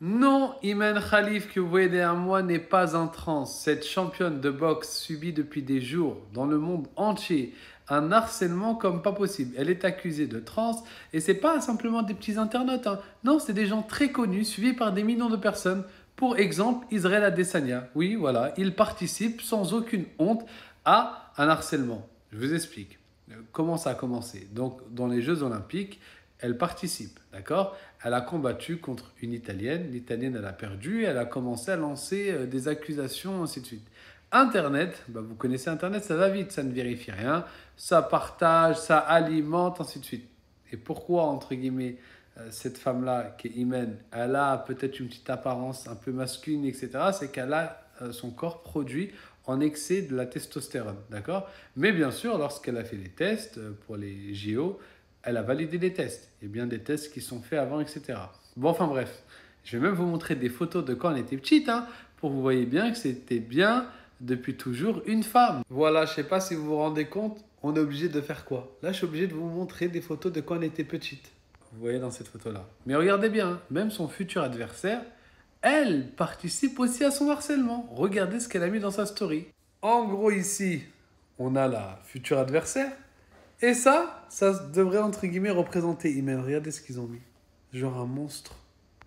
Non, Imen Khalif que vous voyez derrière moi n'est pas en transe. Cette championne de boxe subit depuis des jours dans le monde entier un harcèlement comme pas possible. Elle est accusée de transe et c'est pas simplement des petits internautes, hein. Non, c'est des gens très connus suivis par des millions de personnes. Pour exemple, Israël Adesanya. Oui, voilà, il participe sans aucune honte à un harcèlement. Je vous explique. Comment ça a commencé? Donc, dans les Jeux Olympiques, elle participe, d'accord? Elle a combattu contre une Italienne. L'Italienne, elle a perdu. Elle a commencé à lancer des accusations, ainsi de suite. Internet, bah vous connaissez Internet, ça va vite, ça ne vérifie rien. Ça partage, ça alimente, ainsi de suite. Et pourquoi, entre guillemets, cette femme-là, qui est Imen, elle a peut-être une petite apparence un peu masculine, etc. C'est qu'elle a son corps produit en excès de la testostérone, d'accord? Mais bien sûr, lorsqu'elle a fait les tests pour les JO, elle a validé les tests. Il y a bien des tests qui sont faits avant, etc. Bon, enfin bref, je vais même vous montrer des photos de quand elle était petite, hein, pour que vous voyez bien que c'était bien depuis toujours une femme. Voilà, je ne sais pas si vous vous rendez compte, on est obligé de faire quoi? Là, je suis obligé de vous montrer des photos de quand elle était petite. Vous voyez dans cette photo-là. Mais regardez bien, hein, même son futur adversaire, elle participe aussi à son harcèlement. Regardez ce qu'elle a mis dans sa story. En gros, ici, on a la future adversaire. Et ça devrait entre guillemets représenter Imen. Regardez ce qu'ils ont mis. Genre un monstre.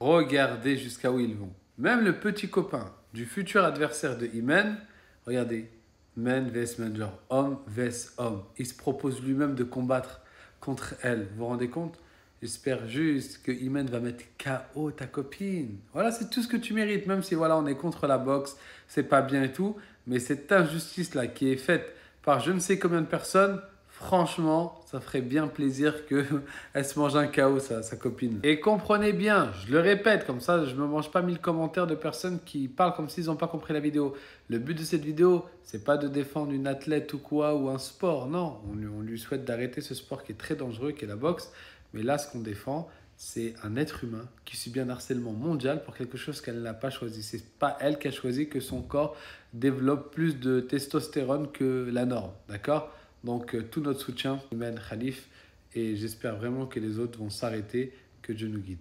Regardez jusqu'à où ils vont. Même le petit copain du futur adversaire de Imen, regardez. Men vs men, genre homme vs homme. Il se propose lui-même de combattre contre elle. Vous vous rendez compte? J'espère juste que Imen va mettre KO ta copine. Voilà, c'est tout ce que tu mérites. Même si voilà, on est contre la boxe, c'est pas bien et tout. Mais cette injustice-là qui est faite par je ne sais combien de personnes, franchement, ça ferait bien plaisir qu'elle se mange un KO, sa copine. Et comprenez bien, je le répète, comme ça, je ne me mange pas 1000 commentaires de personnes qui parlent comme s'ils n'ont pas compris la vidéo. Le but de cette vidéo, c'est pas de défendre une athlète ou quoi, ou un sport. Non, on lui souhaite d'arrêter ce sport qui est très dangereux, qui est la boxe. Mais là, ce qu'on défend, c'est un être humain qui subit un harcèlement mondial pour quelque chose qu'elle n'a pas choisi. C'est pas elle qui a choisi que son corps développe plus de testostérone que la norme, d'accord? Donc tout notre soutien, Imen Khalif, et j'espère vraiment que les autres vont s'arrêter, que Dieu nous guide.